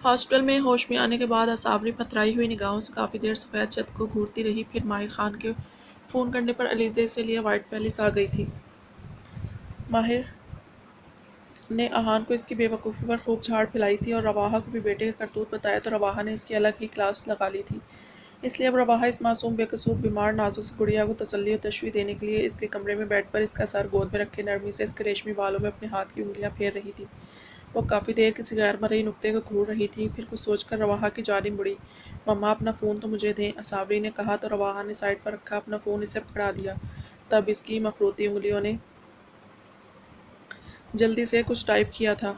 Hospital میں ہوش میں آنے کے بعد اصابری پتھرائی ہوئی نگاہوں سے کافی دیر سفید چھت کو گھورتی رہی، پھر ماہر خان کے فون کرنے پر علیزے سے لیا وائٹ پیلس آ گئی تھی۔ ماہر نے احان کو اس کی بے وقوفی پر خوب جھاڑ پھیلائی تھی اور رواحہ کو بھی بیٹے کا کرتوت بتایا تو رواحہ نے اس کی الگ ہی کلاس لگا لی تھی۔ اس لیے اب رواحہ اس معصوم بے قصور بیمار نازک سی گڑیا کو تسلی و تشفی دینے کے لیے اس کے کمرے میں بیڈ پر اس کا سر گود میں رکھے نرمی سے اس کے ریشمی بالوں میں اپنے ہاتھ کی انگلیاں پھیر رہی تھی۔ وہ کافی دیر کسی غیر مرئی نکتے کو گھور رہی تھی، پھر کچھ سوچ کر رواحہ کی جانب مڑی۔ مما اپنا فون تو مجھے دیں، اصابری نے کہا تو رواحہ نے سائیڈ پر رکھا اپنا فون اسے پکڑا دیا۔ تب اس کی مخروطی انگلیوں نے جلدی سے کچھ ٹائپ کیا تھا۔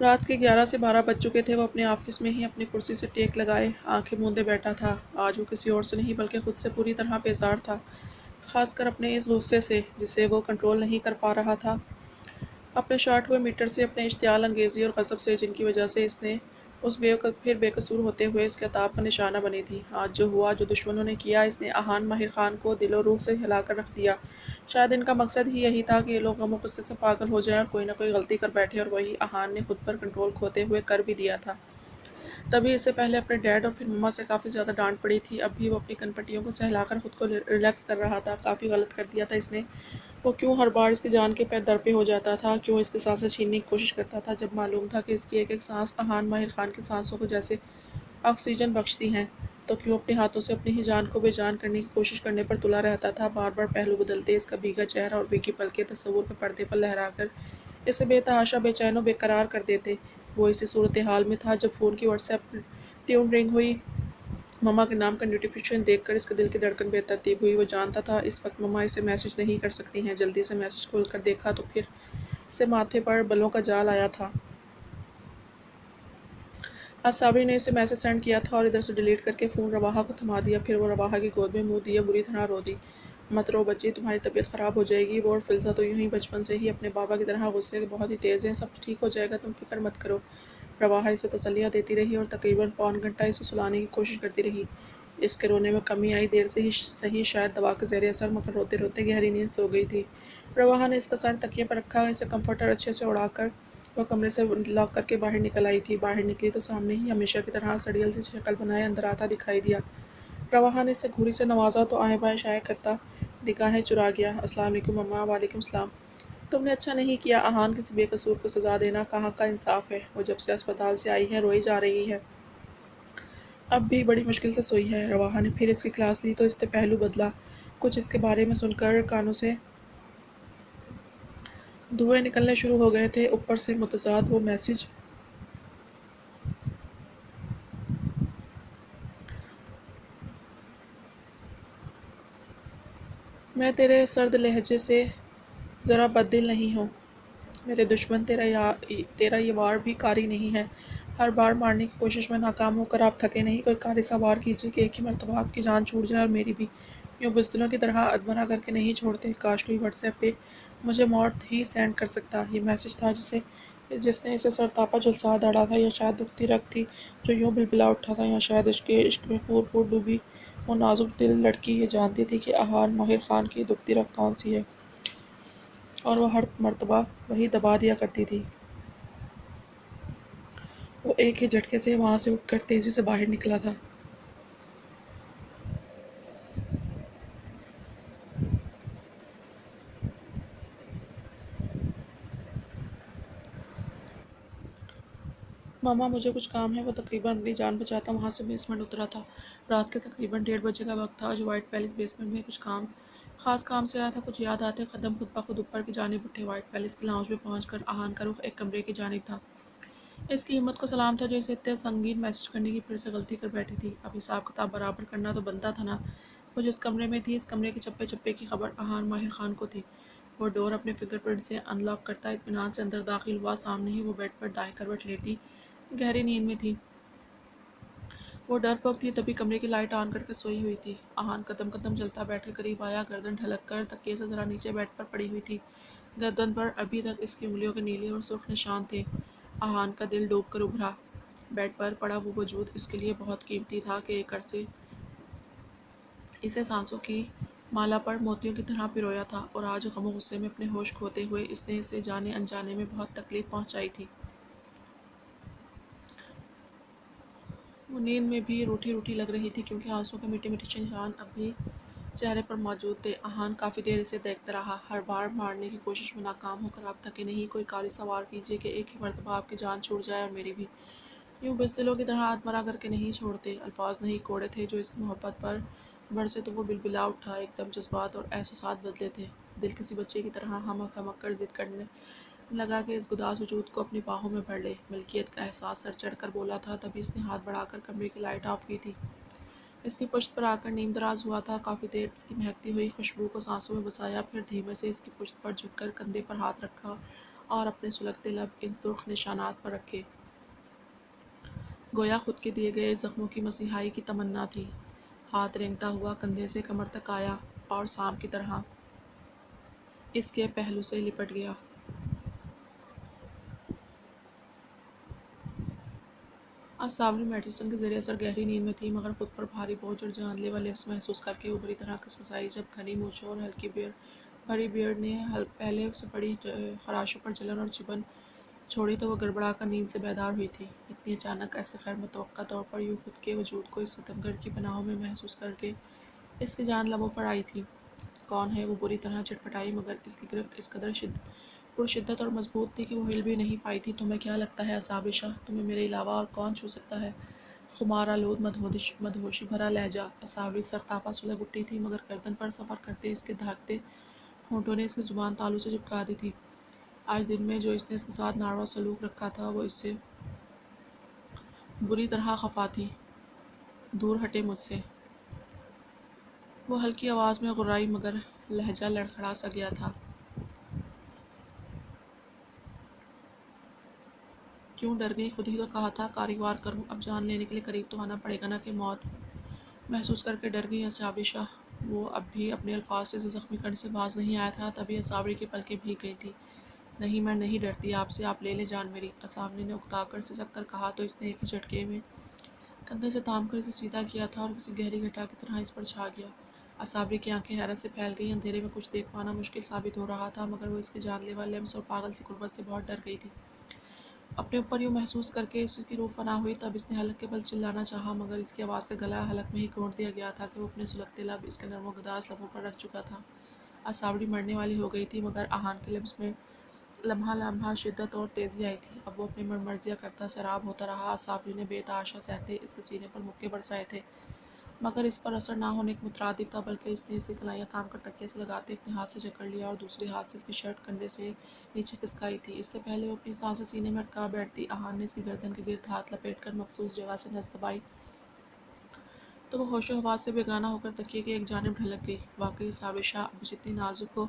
رات کے 11 سے 12 بج چکے تھے۔ وہ اپنے آفس میں ہی اپنی کرسی سے ٹیک لگائے آنکھیں موندے بیٹھا تھا۔ آج وہ کسی اور سے نہیں بلکہ خود سے پوری طرح بیزار تھا، خاص کر اپنے اس غصے سے جسے وہ کنٹرول نہیں کر پا رہا تھا، اپنے شارٹ ہوئے میٹر سے، اپنے اشتعال انگیزی اور غضب سے جن کی وجہ سے اس نے اس پھر بے قصور ہوتے ہوئے اس کے عتاب کا نشانہ بنی تھی۔ آج جو ہوا، جو دشمنوں نے کیا، اس نے احان ماہر خان کو دل و روح سے ہلا کر رکھ دیا۔ شاید ان کا مقصد ہی یہی تھا کہ یہ لوگ غم و غصے سے پاگل ہو جائیں اور کوئی نہ کوئی غلطی کر بیٹھے، اور وہی احان نے خود پر کنٹرول کھوتے ہوئے کر بھی دیا تھا۔ تبھی اس سے پہلے اپنے ڈیڈ اور پھر مما سے کافی زیادہ ڈانٹ پڑی تھی، اب بھی وہ اپنی کن پٹیوں کو سہلا کر خود کو ریلیکس کر رہا تھا۔ کافی غلط کر دیا تھا اس نے۔ وہ کیوں ہر بار اس کی جان کے در پہ ہو جاتا تھا، کیوں اس کی سانسیں چھیننے کی کوشش کرتا تھا، جب معلوم تھا کہ اس کی ایک ایک سانس احان ماہر خان کی سانسوں کو جیسے آکسیجن بخشتی ہیں، تو کیوں اپنے ہاتھوں سے اپنی ہی جان کو بے جان کرنے کی کوشش کرنے پر تلا رہتا تھا۔ بار بار پہلو بدلتے اس کا بھیگا چہرہ اور بھیگی پلکیں تصور کے پردے پر لہرا کر اسے بے تحاشا بے چین و بے قرار کر دیتے۔ وہ اسی صورتحال میں تھا جب فون کی واٹس ایپ ٹیون رنگ ہوئی۔ مما کے نام کا نوٹیفیکیشن دیکھ کر اس کے دل کی دھڑکن بے ترتیب ہوئی۔ وہ جانتا تھا اس وقت مما اسے میسج نہیں کر سکتی ہیں۔ جلدی سے میسج کھول کر دیکھا تو پھر سے ماتھے پر بلوں کا جال آیا تھا۔ آج صابری نے اسے میسج سینڈ کیا تھا اور ادھر سے ڈیلیٹ کر کے فون رواحہ کو تھما دیا۔ پھر وہ رواحہ کی گود میں منہ دیے بری طرح رو دی۔ مت رو بچی، تمہاری طبیعت خراب ہو جائے گی۔ وہ اور فلزہ تو یوں ہی بچپن سے ہی اپنے بابا کی طرح غصے کے بہت ہی تیز ہیں، سب ٹھیک ہو جائے گا، تم فکر مت کرو۔ رواحہ اسے تسلیاں دیتی رہی اور تقریباً پون گھنٹہ اسے سلانے کی کوشش کرتی رہی۔ اس کے رونے میں کمی آئی، دیر سے ہی صحیح شاید دوا کے زیر اثر، مگر روتے روتے گہری نیند سو گئی تھی۔ رواحہ نے اس کا سر تکیے پر رکھا، اسے کمفرٹر اچھے سے اڑا کر وہ کمرے سے لاک کر کے باہر نکل آئی تھی۔ باہر نکلی تو سامنے ہی ہمیشہ کی طرح سڑیل سی شکل بنائے اندر آتا دکھائی دیا۔ رواحہ نے اسے گھوری سے نوازا تو آئیں بائیں شائع کرتا نگاہیں چرا گیا۔ السلام علیکم مما۔ وعلیکم السلام۔ تم نے اچھا نہیں کیا احان، کسی بے قصور کو سزا دینا کہاں کا انصاف ہے۔ وہ جب سے اسپتال سے آئی ہے روئی جا رہی ہے، اب بھی بڑی مشکل سے سوئی ہے۔ رواحہ نے پھر اس کی کلاس لی تو اس نے پہلو بدلا۔ کچھ اس کے بارے میں سن کر کانوں سے دھوئیں نکلنے شروع ہو گئے تھے، اوپر سے متضاد وہ میسج۔ میں تیرے سرد لہجے سے ذرا بددل نہیں ہوں میرے دشمن، تیرا یہ وار بھی کاری نہیں ہے۔ ہر بار مارنے کی کوشش میں ناکام ہو کر آپ تھکے نہیں؟ کوئی کاری سا وار کیجیے کہ ایک ہی مرتبہ آپ کی جان چھوٹ جائے اور میری بھی۔ یوں بزدلوں کی طرح ادمرہ کر کے نہیں چھوڑتے۔ کاش کوئی واٹس ایپ پہ مجھے موت ہی سینڈ کر سکتا۔ یہ میسج تھا جس نے اسے سرتاپا جھلسا ڈالا تھا، یا شاید دکھتی رگ تھی جو یوں بلبلا اٹھا تھا، یا شاید عشق میں پور پور ڈوبی وہ نازک دل لڑکی یہ جانتی تھی کہ احان ماہر خان کی دکھتی رگ کون سی ہے، اور وہ ہر مرتبہ وہی دبا دیا کرتی تھی۔ وہ ایک ہی جھٹکے سے وہاں سے اٹھ کر تیزی سے باہر نکلا تھا۔ ماما مجھے کچھ کام ہے۔ وہ تقریباً اپنی جان بچاتا وہاں سے بیسمنٹ اترا تھا۔ رات کے تقریباً 1:30 بجے کا وقت تھا۔ جو وائٹ پیلس بیسمنٹ میں کچھ خاص کام سے آیا تھا، کچھ یاد آتے قدم خود بخود اوپر کی جانب اٹھے۔ وائٹ پیلس کی لاؤنج میں پہنچ کر احان کا رخ ایک کمرے کی جانب تھا۔ اس کی ہمت کو سلام تھا جو اسے اتنے سنگین میسج کرنے کی پھر سے غلطی کر بیٹھی تھی۔ اب حساب کتاب برابر کرنا تو بنتا تھا نا۔ وہ جس کمرے میں تھی، اس کمرے کے چپے چپے کی خبر احان ماہر خان کو تھی۔ وہ ڈور اپنے فنگر پرنٹ سے ان لاک کرتا اطمینان سے اندر داخل ہوا۔ سامنے ہی وہ بیڈ پر دائیں کروٹ لیٹی گہری نیند میں تھی۔ وہ ڈرپوک تھی، تبھی کمرے کی لائٹ آن کر کے سوئی ہوئی تھی۔ احان قدم قدم چلتا بیٹھ کے قریب آیا، گردن ڈھلک کر تکیے سے ذرا نیچے بیڈ پر پڑی ہوئی تھی۔ گردن پر ابھی تک اس کی انگلیوں کے نیلے اور سرخ نشان تھے۔ احان کا دل ڈوب کر ابھرا۔ بیڈ پر پڑا وہ وجود اس کے لیے بہت قیمتی تھا کہ ایک عرصے اسے سانسوں کی مالا پر موتیوں کی طرح پرویا تھا، اور آج غم و غصے میں اپنے ہوش کھوتے ہوئے اس نے اسے جانے انجانے میں بہت تکلیف پہنچائی تھی۔ وہ نیند میں بھی روٹھی روٹھی لگ رہی تھی کیونکہ آنسوں کے میٹھے میٹھے نشان اب بھی چہرے پر موجود تھے۔ احان کافی دیر اسے دیکھتا رہا، ہر بار مارنے کی کوشش میں ناکام ہو کر۔ آپ تھکے نہیں؟ کوئی کاری سوار کیجیے کہ ایک ہی مرتبہ آپ کی جان چھوٹ جائے اور میری بھی۔ یوں بزدلوں کی طرح آدمرا کر کے نہیں چھوڑتے۔ الفاظ نہیں، کوڑے تھے جو اس کی محبت پر برسے تو وہ بلبلا اٹھا۔ ایک دم جذبات اور احساسات بدلے تھے۔ دل کسی بچے کی طرح ہمک ہمک کر ضد کرنے لگا کہ اس گداز وجود کو اپنی باہوں میں بھر لے۔ ملکیت کا احساس سر چڑھ کر بولا تھا، تبھی اس نے ہاتھ بڑھا کر کمرے کی لائٹ آف کی تھی۔ اس کی پشت پر آ کر نیم دراز ہوا تھا، کافی دیر اس کی مہکتی ہوئی خوشبو کو سانسوں میں بسایا، پھر دھیمے سے اس کی پشت پر جھک کر کندھے پر ہاتھ رکھا اور اپنے سلگتے لب ان سرخ نشانات پر رکھے۔ گویا خود کے دیے گئے زخموں کی مسیحائی کی تمنا تھی۔ ہاتھ رینگتا ہوا کندھے سے کمر تک آیا اور سانپ کی طرح اس کے پہلو سے لپٹ گیا۔ آج ساوری میڈیسن کے زیر اثر گہری نیند میں تھی، مگر خود پر بھاری بوجھ اور جان لیوا لفظ محسوس کر کے وہ بری طرح کسمسائی۔ جب گھنی مونچھوں اور ہلکی بھری بیئرڈ نے پہلے سے بڑی خراشوں پر جلن اور چبھن چھوڑی تو وہ گڑبڑا کر نیند سے بیدار ہوئی تھی۔ اتنی اچانک، ایسے غیر متوقع طور پر یوں خود کے وجود کو اس ستمگر کی پناہوں میں محسوس کر کے اس کی جان لبوں پر آئی تھی۔ کون ہے؟ وہ بری طرح چٹپٹائی، مگر اس کی گرفت اس قدر پرشدت اور مضبوط تھی کہ وہ ہل بھی نہیں پائی تھی۔ تمہیں کیا لگتا ہے اصحابِ شاہ، تمہیں میرے علاوہ اور کون چھو سکتا ہے؟ خمار آلود مدہوشی بھرا لہجہ۔ اصابری سرتاپا سلگ اٹھی تھی، مگر گردن پر سفر کرتے اس کے دھاگتے ہونٹوں نے اس کی زبان تالو سے چپکا دی تھی۔ آج دن میں جو اس نے اس کے ساتھ ناروا سلوک رکھا تھا، وہ اس سے بری طرح خفا تھی۔ دور ہٹے مجھ سے۔ وہ ہلکی آواز میں غرائی، مگر لہجہ لڑکھڑا سا گیا تھا۔ کیوں ڈر گئی؟ خود ہی تو کہا تھا کاری وار کروں۔ اب جان لینے کے لیے قریب تو آنا پڑے گا نا کہ موت محسوس کر کے ڈر گئی اصحابِ شاہ؟ وہ اب بھی اپنے الفاظ سے زخمی کنٹھ سے باز نہیں آیا تھا، تبھی اصابری کی پلکیں بھیگ گئی تھیں۔ نہیں، میں نہیں ڈرتی آپ سے، آپ لے لیں جان میری، اصابری نے اکتا کر سسک کر کہا تو اس نے ایک ہی جھٹکے میں کندھے سے تھام کر اسے سیدھا کیا تھا اور کسی گہری گھٹا کی طرح اس پر چھا گیا۔ اصابری کی آنکھیں حیرت سے پھیل گئیں۔ اندھیرے میں کچھ دیکھ پانا مشکل ثابت ہو رہا تھا، مگر وہ اس کے جان لیوا لمس اور پاگل سی قربت سے بہت ڈر گئی تھی۔ اپنے اوپر یوں محسوس کر کے اس کی روح فنا ہوئی۔ تب اس نے حلق کے بل چلانا چاہا، مگر اس کی آواز سے گلا حلق میں ہی گھونٹ دیا گیا تھا کہ وہ اپنے سلگتے لب اس کے نرم و گداز لبوں پر رکھ چکا تھا۔ اصابری مرنے والی ہو گئی تھی، مگر احان کے لمس میں لمحہ لمحہ شدت اور تیزی آئی تھی۔ اب وہ اپنی مرضیاں کرتا سیراب ہوتا رہا۔ اصابری نے بے تحاشا سہتے اس کے سینے پر مکے برسائے تھے، مگر اس پر اثر نہ ہونے کے مترادف تھا، بلکہ اس نے اسے کلائیاں تھام کر تکیے سے لگاتے اپنے ہاتھ سے جکڑ لیا اور دوسرے ہاتھ سے اس کی شرٹ کندھے سے نیچے کھسکائی تھی۔ اس سے پہلے وہ اپنی سانسیں سینے میں اٹکا بیٹھتی، احان نے اس کی گردن کے گرد ہاتھ لپیٹ کر مخصوص جگہ سے نس دبائی تو وہ ہوش و حواس سے بیگانہ ہو کر تکیے کی ایک جانب ڈھلک گئی۔ واقعی اصحابِ شاہ، اب جتنی نازک ہو،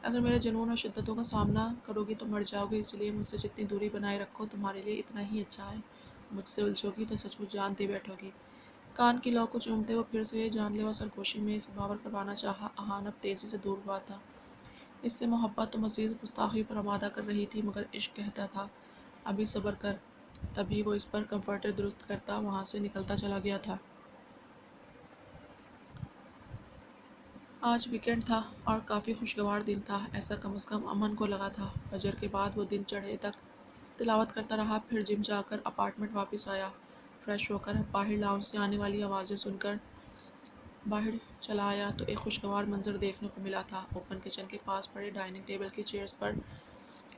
اگر میرے جنون اور شدتوں کا سامنا کرو گی تو مر جاؤ گی، اس لیے مجھ سے جتنی دوری بنائے رکھو تمہارے لیے اتنا ہی اچھا ہے۔ مجھ سے الجھو گی تو سچ مچ جان دے بیٹھو گی۔ کان کی لو کو چومتے وہ پھر سے جان لیوا سرگوشی میں اسے باور کروانا چاہا۔ احان اب تیزی سے دور ہوا تھا۔ اس سے محبت تو مزید گستاخی پر آمادہ کر رہی تھی، مگر عشق کہتا تھا ابھی صبر کر۔ تبھی وہ اس پر کمفرٹر درست کرتا وہاں سے نکلتا چلا گیا تھا۔ آج ویکینڈ تھا اور کافی خوشگوار دن تھا، ایسا کم از کم امن کو لگا تھا۔ فجر کے بعد وہ دن چڑھے تک تلاوت کرتا رہا، پھر جم جا کر اپارٹمنٹ واپس آیا۔ فریش ہو کر باہر لاؤنج سے آنے والی آوازیں سن کر باہر چلا آیا تو ایک خوشگوار منظر دیکھنے کو ملا تھا۔ اوپن کچن کے پاس پڑے ڈائننگ ٹیبل کی چیئرز پر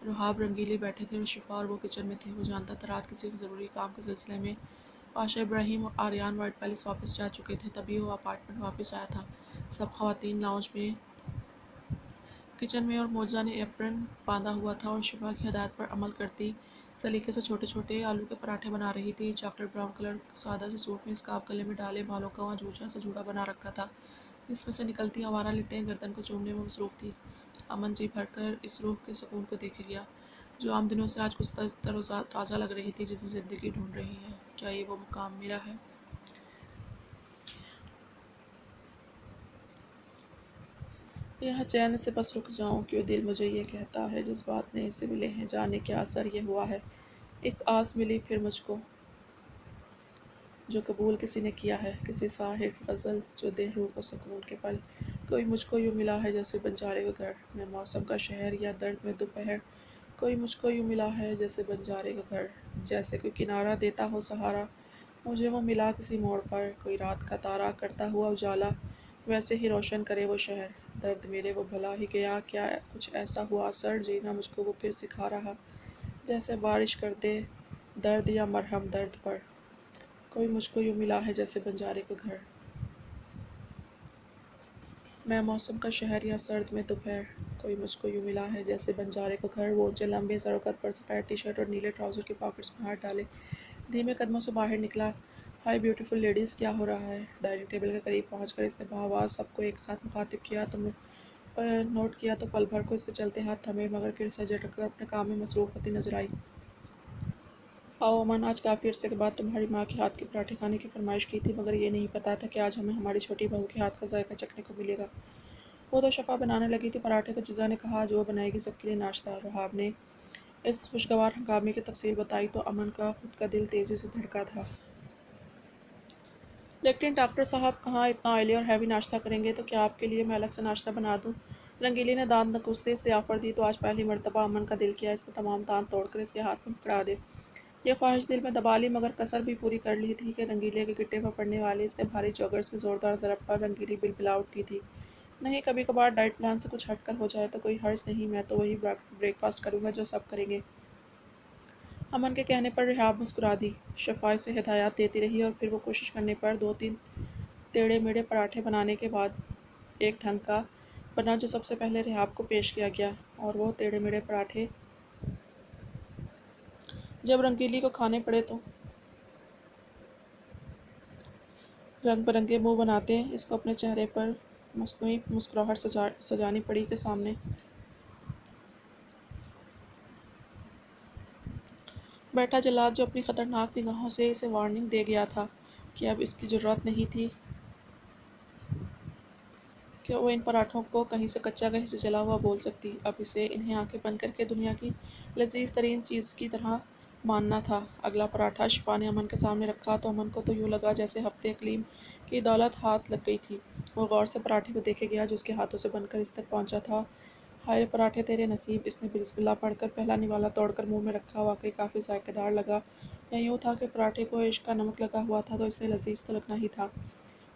رحاب رنگیلے بیٹھے تھے اور شفا اور وہ کچن میں تھے۔ وہ جانتا تھا رات کسی ضروری کام کے سلسلے میں پاشا ابراہیم اور آریان وائٹ پیلس واپس جا چکے تھے، تبھی وہ اپارٹمنٹ واپس آیا تھا۔ سب خواتین لاؤنج میں، کچن میں اور موجزہ نے ایپرن باندھا ہوا تھا اور شفا کی ہدایت پر عمل کرتی سلیقے سے چھوٹے چھوٹے آلو کے پراٹھے بنا رہی تھی۔ چاکلیٹ براؤن کلر سادہ سے سوٹ میں اسکارف گلے میں ڈالے، بالوں کا وہاں جوجھا سا جوڑا بنا رکھا تھا، جس میں سے نکلتی آوارہ لٹیں گردن کو چومنے میں مصروف تھی۔ امن جی بھر کر اس روح کے سکون کو دیکھے گیا جو عام دنوں سے آج کچھ تر و تازہ لگ رہی تھی، جسے زندگی ڈھونڈ رہی ہے۔ کیا یہ وہ مقام میرا ہے؟ یہاں چین سے بس رک جاؤں کیوں؟ دل مجھے یہ کہتا ہے، جذبات نئے سے ملے ہیں، جانے کیا اثر یہ ہوا ہے۔ ایک آس ملی پھر مجھ کو۔ جو قبول کسی نے کیا ہے، کسی شاعر کی غزل جو دے روح کو سکون کے پل۔ کوئی مجھ کو یوں ملا ہے جیسے بنجارے کا گھر، میں موسم کا شہر یا درد میں دوپہر۔ کوئی مجھ کو یوں ملا ہے جیسے بنجارے کا گھر، جیسے کوئی کنارہ دیتا ہو سہارا، مجھے وہ ملا کسی موڑ پر، کوئی رات کا تارا کرتا ہوا اجالا، ویسے ہی روشن کرے وہ شہر۔ درد میرے وہ بھلا ہی گیا، کیا کچھ ایسا ہوا اثر، جینا مجھ کو وہ پھر سکھا رہا، جیسے بارش کر دے درد یا مرہم درد پر۔ کوئی مجھ کو یوں ملا ہے جیسے بنجارے کا گھر، میں موسم کا شہر یا سرد میں دوپہر۔ کوئی مجھ کو یوں ملا ہے جیسے بنجارے کا گھر، وہ جو لمبے سرکت پر سفید ٹی شرٹ اور نیلے ٹراؤزر کی پاکٹس میں ہاتھ ڈالے دھیمے قدموں سے باہر نکلا۔ ہائی بیوٹیفل لیڈیز، کیا ہو رہا ہے؟ ڈائننگ ٹیبل کے قریب پہنچ کر اس نے بآواز سب کو ایک ساتھ مخاطب کیا تو نوٹ کیا تو پل بھر کو اس کے چلتے ہاتھ تھمے، مگر پھر سے جھٹک کر اپنے کام میں مصروف ہوتی نظر آئی۔ آؤ امن، آج کافی عرصے کے بعد تمہاری ماں کے ہاتھ کے پراٹھے کھانے کی فرمائش کی تھی، مگر یہ نہیں پتا تھا کہ آج ہمیں ہماری چھوٹی بہو کے ہاتھ کا ذائقہ چکھنے کو ملے گا۔ وہ تو شفا بنانے لگی تھی پراٹھے تو جزا نے کہا آج وہ بنائے گی سب کے لیے ناشتہ۔ رحاب نے اس خوشگوار ہنگامے کی تفصیل بتائی تو امن کا خود کا دل تیزی سے دھڑکا تھا۔ لیکن ڈاکٹر صاحب کہاں اتنا آئلی اور ہیوی ناشتہ کریں گے، تو کیا آپ کے لیے میں الگ سے ناشتہ بنا دوں؟ رنگیلی نے دانت نکوستے استعفا دی تو آج پہلی مرتبہ امن کا دل کیا اس کے تمام تان توڑ کر اس کے ہاتھ میں پکڑا دے۔ یہ خواہش دل میں دبا لی، مگر کسر بھی پوری کر لی تھی کہ رنگیلے کے گٹے پر پڑنے والے اس کے بھاری جوگرز کی زوردار ضرب پر رنگیلی بلبلا اٹھی تھی۔ نہیں، کبھی کبھار ڈائٹ پلان سے کچھ ہٹ کر ہو جائے تو کوئی حرج نہیں، میں تو وہی بریک فاسٹ کروں گا جو سب کریں گے۔ امن کے کہنے پر رحاب مسکرا دی۔ شفا اسے ہدایات دیتی رہی اور پھر وہ کوشش کرنے پر 2-3 ٹیڑھے میڑھے پراٹھے بنانے کے بعد ایک ڈھنگ کا بنا جو سب سے پہلے رحاب کو پیش کیا گیا، اور وہ ٹیڑھے میڑھے پراٹھے جب رنگیلی کو کھانے پڑے تو رنگ برنگے منہ بناتے اس کو اپنے چہرے پر مصنوعی مسکراہٹ سجانی پڑی کہ سامنے بیٹھا جلاد جو اپنی خطرناک نگاہوں سے اسے وارننگ دے گیا تھا کہ اب اس کی جرات نہیں تھی کہ وہ ان پراٹھوں کو کہیں سے کچا کہیں سے جلا ہوا بول سکتی، اب اسے انہیں آنکھیں بند کر کے دنیا کی لذیذ ترین چیز کی طرح ماننا تھا۔ اگلا پراٹھا شفا نے امن کے سامنے رکھا تو امن کو تو یوں لگا جیسے ہفتے اقلیم کی دولت ہاتھ لگ گئی تھی۔ وہ غور سے پراٹھے کو دیکھے گیا جو اس کے ہاتھوں سے بن کر اس تک پہنچا تھا۔ ہائے رے پراٹھے تیرے نصیب، اس نے بسم اللہ پڑھ کر پہلا نوالا توڑ کر منہ میں رکھا۔ واقعی کافی ذائقہ دار لگا، یا یوں تھا کہ پراٹھے کو عشق کا نمک لگا ہوا تھا تو اسے لذیذ تو لگنا ہی تھا۔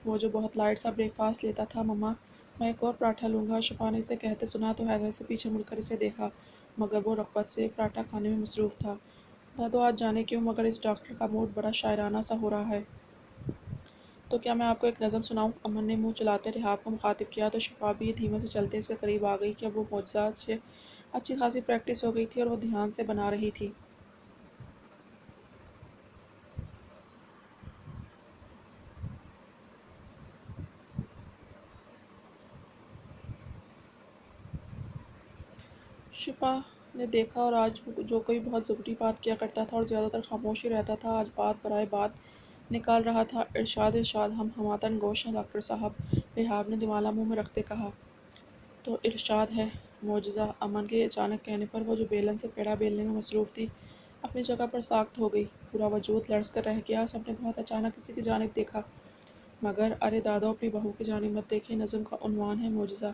وہ جو بہت لائٹ سا بریک فاسٹ لیتا تھا۔ مما، میں ایک اور پراٹھا لوں گا، شفا نے اسے کہتے سنا تو حیرت سے پیچھے مڑ کر اسے دیکھا، مگر وہ رغبت سے ایک پراٹھا کھانے میں مصروف تھا۔ دادو، آج جانے کیوں مگر اس ڈاکٹر کا موڈ بڑا شاعرانہ سا ہو رہا ہے۔ تو کیا میں آپ کو ایک نظم سناؤں؟ امن نے منہ چلاتے رحاب کو مخاطب کیا تو شفا بھی دھیمے سے چلتے اس کے قریب آ گئی کہ اب وہ معجزہ سے اچھی خاصی پریکٹس ہو گئی تھی اور وہ دھیان سے بنا رہی تھی۔ شفا نے دیکھا اور آج جو کوئی بہت ضروری بات کیا کرتا تھا اور زیادہ تر خاموش ہی رہتا تھا، آج بات برائے بات نکال رہا تھا۔ ارشاد ارشاد، ہم ہماتن گوش ہیں ڈاکٹر صاحب، رحاب نے دمالا منہ میں رکھتے کہا۔ تو ارشاد ہے معجزہ، امن کے اچانک کہنے پر وہ جو بیلن سے پیڑا بیلنے میں مصروف تھی اپنی جگہ پر ساکت ہو گئی۔ پورا وجود لرز کر رہ گیا۔ سب نے بہت اچانک کسی کی جانب دیکھا، مگر ارے دادو، اپنی بہو کی جانب مت دیکھیں، نظم کا عنوان ہے معجزہ،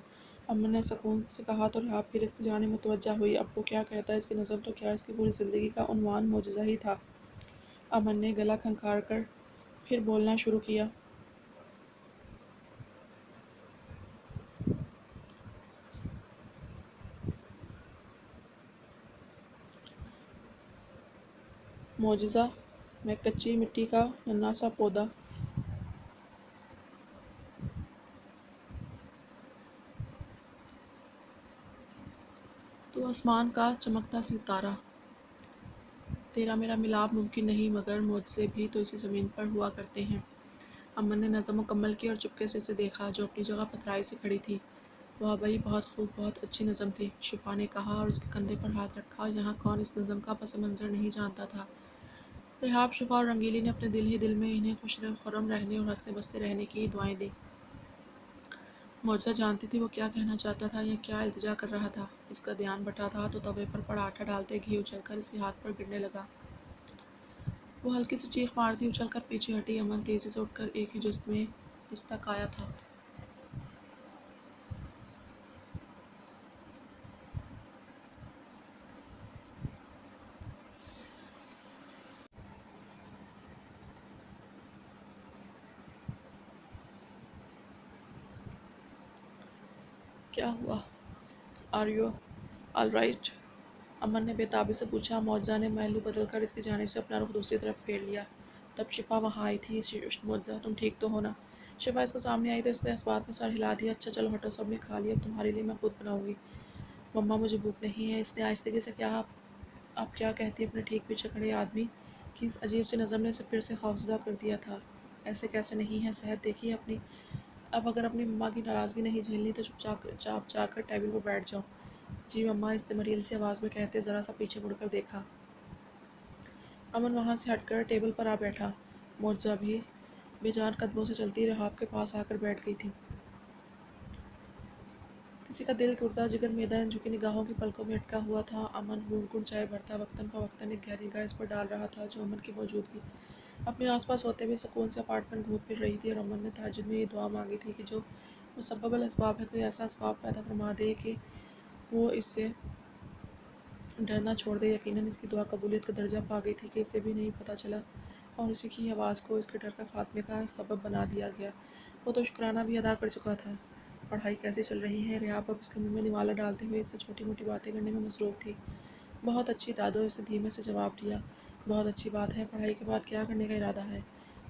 امن نے سکون سے کہا تو رحاب پھر اس کی جانب متوجہ ہوئی۔ اب وہ کیا کہتا، اس کی نظم تو کیا، اس کی پوری زندگی کا عنوان معجزہ ہی تھا۔ امن نے گلا کھنکھار کر پھر بولنا شروع کیا۔ معجزہ، میں کچی مٹی کا ننھا سا پودا تو آسمان کا چمکتا ستارہ، تیرا میرا ملاپ ممکن نہیں، مگر معجزے بھی تو اسی زمین پر ہوا کرتے ہیں۔ امن نے نظم مکمل کی اور چپکے سے اسے دیکھا جو اپنی جگہ پتھرائی سے کھڑی تھی۔ واہ بھئی، بہت خوب، بہت اچھی نظم تھی، شفا نے کہا اور اس کے کندھے پر ہاتھ رکھا۔ یہاں کون اس نظم کا پس منظر نہیں جانتا تھا؟ رحاب، شفا اور رنگیلی نے اپنے دل ہی دل میں انہیں خوش خرم رہنے اور ہنستے بستے رہنے کی دعائیں دیں۔ معجزہ جانتی تھی وہ کیا کہنا چاہتا تھا یا کیا التجا کر رہا تھا۔ اس کا دھیان بٹا تھا تو توے پر پراٹھا ڈالتے گھی اچھل کر اس کے ہاتھ پر گرنے لگا۔ وہ ہلکی سی چیخ مارتی اچھل کر پیچھے ہٹی۔ امن تیزی سے اٹھ کر ایک ہی جست میں اس تک آیا تھا۔ کیا ہوا؟ Are you all right? امن نے بے تابی سے پوچھا۔ معجزہ نے محلو بدل کر اس کی جانب سے اپنا رخ دوسری طرف پھیر لیا۔ تب شفا وہاں آئی تھی۔ معجزہ تم ٹھیک تو ہو نا؟ شفا اس کو سامنے آئی تو اس نے اس بات میں سر ہلا دیا۔ اچھا چلو ہٹو، سب نے کھا لیا، اب تمہارے لیے میں خود بناؤں گی۔ مما مجھے بھوک نہیں ہے، اس نے آہستگی سے کہا۔ آپ کیا کہتی؟ اپنے ٹھیک پیچھے کھڑے آدمی کی اس عجیب سی نظر نے اسے پھر سے خوفزدہ کر دیا تھا۔ ایسے کیسے نہیں ہے؟ صحت دیکھیے اپنی۔ اب اگر اپنی مما کی ناراضگی نہیں جھیلنی تو چپ چاپ جا کر ٹیبل پر بیٹھ جاؤ۔ جی مما، اس نے مریل سی آواز میں کہتے ذرا سا پیچھے مڑ کر دیکھا۔ امن وہاں سے ہٹ کر ٹیبل پر آ بیٹھا۔ معجزہ بھی بے جان قدموں سے چلتی رحاب کے پاس آ کر بیٹھ گئی تھی۔ کسی کا دل ٹوٹتا جگر میدان جھکی نگاہوں کی پلکوں میں اٹکا ہوا تھا۔ امن گھونٹ گھونٹ چائے بھرتا وقتاً فوقتاً ایک گہری نگاہ اس پر ڈال رہا تھا جو امن کی موجودگی اپنے آس پاس ہوتے ہوئے سکون سے اپارٹمنٹ گھوم پھر رہی تھی، اور امن نے تہجد میں یہ دعا مانگی تھی کہ جو مسبب الاسباب ہے، کوئی ایسا اسباب پیدا فرما دے کہ وہ اس سے ڈرنا چھوڑ دے۔ یقیناً اس کی دعا قبولیت کا درجہ پا گئی تھی کہ اسے بھی نہیں پتہ چلا، اور اسی کی آواز کو اس کے ڈر کا خاتمے کا سبب بنا دیا گیا۔ وہ تو شکرانہ بھی ادا کر چکا تھا۔ پڑھائی کیسی چل رہی ہے؟ رحاب اب اس کے منہ میں نوالا ڈالتے ہوئے اس سے چھوٹی موٹی باتیں کرنے میں مصروف تھی۔ بہت اچھی دادو، اس نے دھیمے سے جواب دیا۔ بہت اچھی بات ہے۔ پڑھائی کے بعد کیا کرنے کا ارادہ ہے؟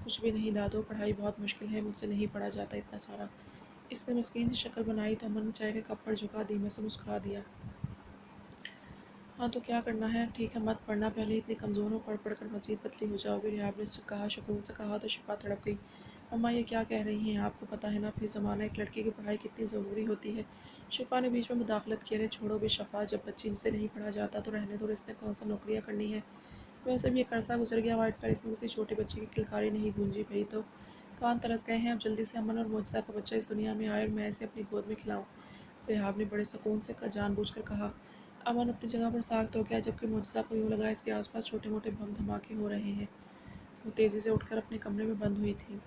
کچھ بھی نہیں دادو، پڑھائی بہت مشکل ہے، مجھ سے نہیں پڑھا جاتا اتنا سارا۔ اس نے مسکین سی شکل بنائی تو امن نے چائے کے کپ پر جھکا دھیمے سے مسکرا دیا۔ ہاں تو کیا کرنا ہے؟ ٹھیک ہے مت پڑھنا، پہلے اتنی کمزور ہو، پڑھ پڑھ کر مزید پتلی ہو جاؤ گی، رحاب نے کہا۔ سکون سے کہا تو شفا تڑپ گئی۔ مما یہ کیا کہہ رہی ہیں آپ؟ کو پتہ ہے نا فی زمانہ ایک لڑکی کی پڑھائی کتنی ضروری ہوتی ہے؟ شفا نے بیچ میں مداخلت کی۔ ارے چھوڑو بے شفا، جب بچی سے نہیں پڑھا جاتا تو رہنے دو، اس نے کون سا نوکریاں کرنی ہے؟ ویسے بھی ایک عرصہ گزر گیا وائٹ پیرس میں کسی چھوٹے بچے کی کلکاری نہیں گونجی، میری تو کان ترس گئے ہیں۔ اب جلدی سے امن اور معجزہ کا بچہ اس دنیا میں آئے اور میں اسے اپنی گود میں کھلاؤں، رحاب نے بڑے سکون سے جان بوجھ کر کہا۔ امن اپنی جگہ پر ساخت ہو گیا، جبکہ معجزہ کو یوں لگا اس کے آس پاس چھوٹے موٹے بم دھماکے ہو رہے ہیں۔ وہ تیزی سے اٹھ کر اپنے کمرے میں بند ہوئی تھی۔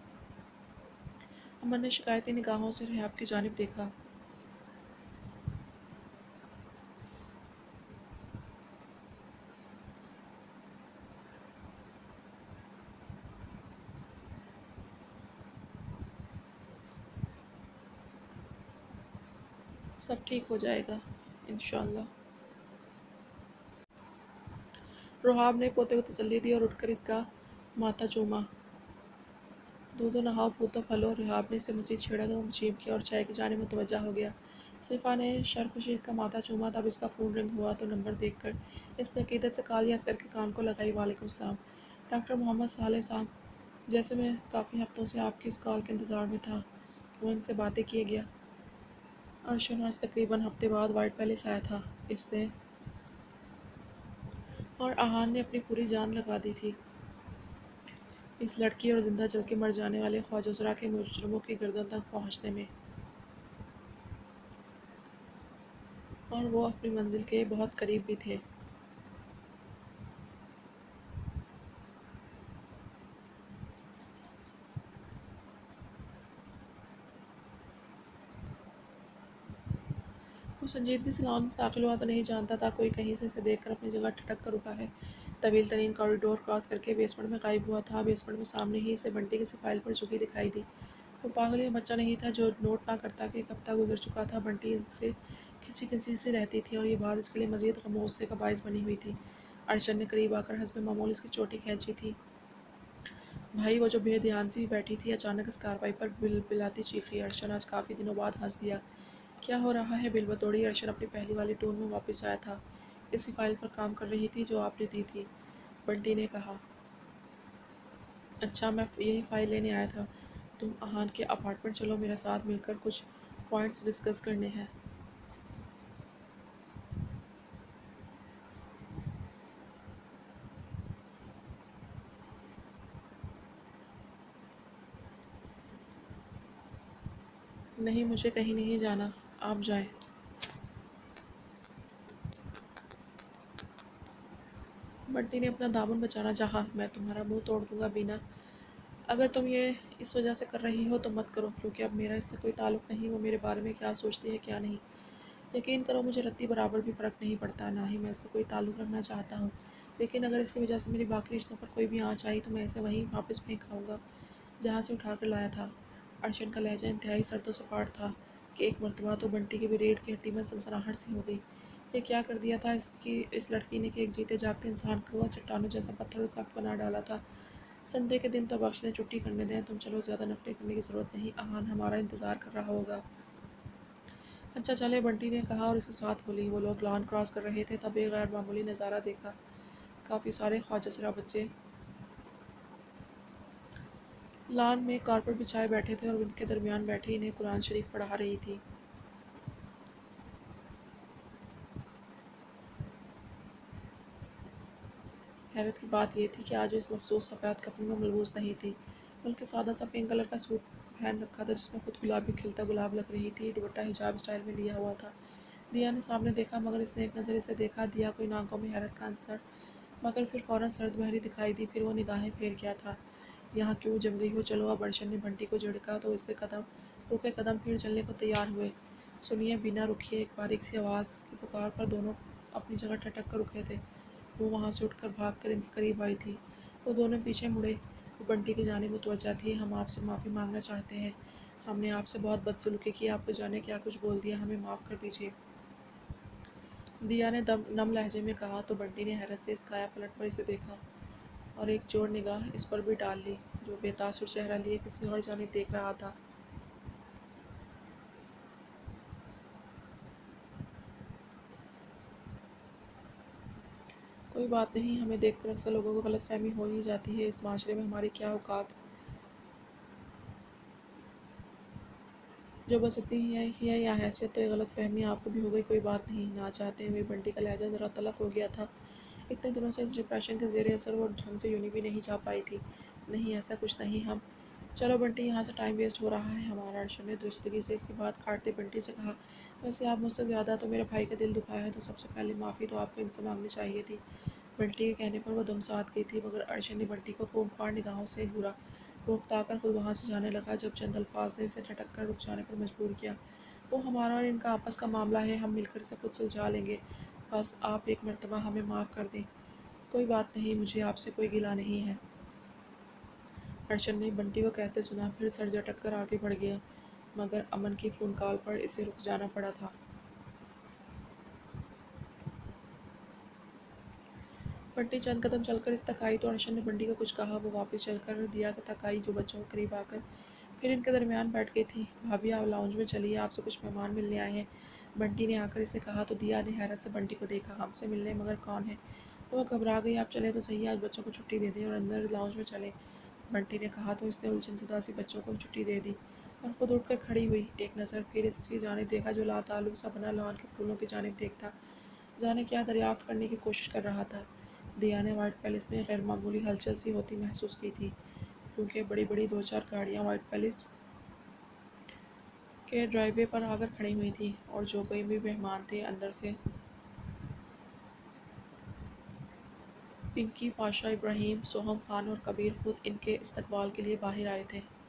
امن نے شکایتی نگاہوں سے رحاب کی جانب دیکھا۔ سب ٹھیک ہو جائے گا انشاءاللہ۔ رحاب نے پوتے کو تسلی دی اور اٹھ کر اس کا ماتھا چوما۔ دودھو نہاؤ پوتو پھلو، رحاب نے اسے مزید چھیڑا تو وہ چیپ کیا اور چائے کی جانب متوجہ ہو گیا۔ صفا نے شرخوشی کا ماتھا چوما، تب اس کا فون رنگ ہوا تو نمبر دیکھ کر اس نے عقیدت سے کال یس کر کے کان کو لگائی۔ وعلیکم السلام ڈاکٹر محمد صالح صاحب، جیسے میں کافی ہفتوں سے آپ کی اس کال کے انتظار میں تھا۔ وہ ان سے باتیں کیے گیا۔ ارشد آج تقریباً ہفتے بعد وائٹ پیلس آیا تھا۔ اس نے اور آہان نے اپنی پوری جان لگا دی تھی اس لڑکی اور زندہ جل کے مر جانے والے خواجہ سرا کے مجرموں کی گردن تک پہنچنے میں، اور وہ اپنی منزل کے بہت قریب بھی تھے۔ وہ سنجیدگی سے لان داخل ہوا تو نہیں جانتا تھا کوئی کہیں سے اسے دیکھ کر اپنی جگہ ٹھٹک کر رکا ہے۔ طویل ترین کوریڈور کراس کر کے بیسمنٹ میں غائب ہوا تھا۔ بیسمنٹ میں سامنے ہی اسے بنٹی کسی فائل پر جھکی دکھائی دی۔ وہ پاگل یا بچہ نہیں تھا جو نوٹ نہ کرتا کہ ایک ہفتہ گزر چکا تھا۔ بنٹی اس سے کھنچی کھنچی سی رہتی تھی اور یہ بات اس کے لیے مزید غم و غصے کا باعث بنی ہوئی تھی۔ ارشد نے قریب آ کر حسب معمول اس کی چوٹی کھینچی تھی۔ بھائی، وہ جو بے دھیان سی بیٹھی تھی اچانک اس کارروائی پر بلبلاتی چیخی۔ ارشد آج کافی دنوں بعد ہنس دیا۔ کیا ہو رہا ہے؟ بلبتوڑی ارشد اپنی پہلی والی ٹون میں واپس آیا تھا۔ اسی فائل پر کام کر رہی تھی جو آپ نے دی تھی، بنٹی نے کہا۔ اچھا، میں یہی فائل لینے آیا تھا۔ تم آہان کے اپارٹمنٹ چلو، میرے ساتھ مل کر کچھ پوائنٹس ڈسکس کرنے ہیں۔ نہیں، مجھے کہیں نہیں جانا، آپ جائیں۔ بنٹی نے اپنا دامن بچانا چاہا۔ میں تمہارا منہ توڑ دوں گا بینا، اگر تم یہ اس وجہ سے کر رہی ہو تو مت کرو، کیونکہ اب میرا اس سے کوئی تعلق نہیں، وہ میرے بارے میں کیا سوچتی ہے کیا نہیں۔ یقین کرو مجھے رتی برابر بھی فرق نہیں پڑتا، نہ ہی میں اس سے کوئی تعلق رکھنا چاہتا ہوں، لیکن اگر اس کی وجہ سے میری باقی رشتوں پر کوئی بھی آنچ آئی تو میں اسے وہیں واپس پھینک آؤں گا جہاں سے اٹھا کر لایا تھا۔ ارشن کا لہجہ انتہائی سرد و سپاٹ تھا کہ ایک مرتبہ تو بنٹی کی بھی ریڑھ کی ہڈی میں سنسناہٹ سی ہو گئی۔ یہ کیا کر دیا تھا اس لڑکی نے کہ ایک جیتے جاگتے انسان کو چٹانوں جیسا پتھر اور سخت بنا ڈالا تھا۔ سنڈے کے دن تو بخش دیں، چھٹی کرنے دیں، تم چلو، زیادہ نخرے کرنے کی ضرورت نہیں، آہان ہمارا انتظار کر رہا ہوگا۔ اچھا چلے، بنٹی نے کہا اور اس کے ساتھ بولی۔ وہ لوگ لان کراس کر رہے تھے تب ایک غیر معمولی نظارہ دیکھا۔ کافی سارے خواجہ سرا بچے لان میں کارپٹ بچھائے بیٹھے تھے اور ان کے درمیان بیٹھی انہیں قرآن شریف پڑھا رہی تھی۔ حیرت کی بات یہ تھی کہ آج اس مخصوص سفید کفن میں ملبوس نہیں تھی، بلکہ سادہ سا پنک کلر کا سوٹ پہن رکھا تھا جس میں خود گلابی کھلتا گلاب لگ رہی تھی۔ دوپٹہ حجاب اسٹائل میں لیا ہوا تھا۔ دیا نے سامنے دیکھا مگر اس نے ایک نظر اسے دیکھا۔ دیا کو ان آنکھوں میں حیرت کا عنصر مگر پھر فوراً سرد بحری دکھائی دی۔ پھر وہ نگاہیں پھیر گیا تھا۔ یہاں کیوں جم گئی ہو، چلو اب۔ ارشن نے بنٹی کو جھڑکا تو اس کے رکے قدم پھر چلنے کو تیار ہوئے۔ سنیے بینا، رکیے، ایک باریک سی آواز کی پکار پر دونوں اپنی جگہ ٹھٹک کر رکے تھے۔ وہ وہاں سے اٹھ کر بھاگ کر ان کے قریب آئی تھی۔ وہ دونوں پیچھے مڑے۔ وہ بنٹی کی جانب متوجہ تھی۔ ہم آپ سے معافی مانگنا چاہتے ہیں، ہم نے آپ سے بہت بدسلوکی کی، آپ کو جانے کیا کچھ بول دیا، ہمیں معاف کر دیجیے۔ دیا نے نم لہجے میں کہا تو بنٹی نے حیرت سے اس کایا پلٹ پر اسے دیکھا اور ایک جوڑ نگاہ اس پر بھی ڈال لی جو بے تاثر چہرہ لیے کسی اور جانب دیکھ رہا تھا۔ کوئی بات نہیں، ہمیں دیکھ کر اکثر لوگوں کو غلط فہمی ہو ہی جاتی ہے، اس معاشرے میں ہماری کیا اوقات، جو بس اتنی ہی ہے یا حیثیت، تو یہ غلط فہمی آپ کو بھی ہو گئی، کوئی بات نہیں۔ نہ چاہتے ہوئے بنٹی کا لہجہ ذرا تلخ ہو گیا تھا۔ اتنے دنوں سے اس ڈپریشن کے زیر اثر وہ ڈھنگ سے یونی بھی نہیں جا پائی تھی۔ نہیں، ایسا کچھ نہیں، ہم چلو بنٹی، یہاں سے ٹائم ویسٹ ہو رہا ہے ہمارا۔ ارشن نے درستگی سے اس کی بات کاٹتے بنٹی سے کہا، ویسے آپ مجھ سے زیادہ تو میرے بھائی کا دل دکھایا ہے، تو سب سے پہلے معافی تو آپ کو ان سے مانگنی چاہیے تھی۔ بنٹی کے کہنے پر وہ دم ساتھ گئی تھی مگر ارشن نے بنٹی کو خونخوار نگاہوں سے گھورا۔ وہ اکتا کر خود وہاں سے جانے لگا جب چند الفاظ نے اسے ٹھٹک کر رک جانے پر مجبور کیا۔ وہ ہمارا اور ان کا آپس کا معاملہ ہے، ہم مل کر اسے خود سلجھا لیں گے، بس آپ ایک مرتبہ ہمیں معاف کر دیں۔ کوئی بات نہیں، مجھے آپ سے کوئی گلہ نہیں ہے، ارشن نے بنٹی کو کہتے سنا، پھر سر جھٹک کر آگے بڑھ گیا مگر امن کی فون کال پر اسے رک جانا پڑا تھا۔ بنٹی چند قدم چل کر اس تک آئی تو ارشن نے بنٹی کو کچھ کہا۔ وہ واپس چل کر دیا تک آئی جو بچوں کے قریب آ کر پھر ان کے درمیان بیٹھ گئی تھی۔ بھابھی، آپ لاؤنج میں چلیے، آپ سے کچھ مہمان ملنے آئے ہیں، بنٹی نے آ کر اسے کہا تو دیا نے حیرت سے بنٹی کو دیکھا۔ ہم سے ملنے؟ مگر کون ہے؟ وہ گھبرا گئی۔ آپ چلیں تو صحیح، آج بچوں کو چھٹی دے دیں اور اندر لاؤنج میں چلیں، بنٹی نے کہا تو اس نے الجھن زدہ سی بچوں کو چھٹی دے دی اور خود اٹھ کر کھڑی ہوئی۔ ایک نظر پھر اس کی جانب دیکھا جو لاتعلق سا بنا لان کے پھولوں کی جانب دیکھتا جانے کیا دریافت کرنے کی کوشش کر رہا تھا۔ دیا نے وائٹ پیلس میں غیر معمولی ہلچل سی ہوتی محسوس کی تھی، کیونکہ بڑی بڑی دو چار گاڑیاں وائٹ پیلس کے ڈرائیو وے پر آ کر کھڑی ہوئی تھیں اور جو کوئی بھی مہمان تھے اندر سے پنکی، پاشا، ابراہیم، سوہم خان اور کبیر خود ان کے استقبال کے لیے باہر آئے تھے۔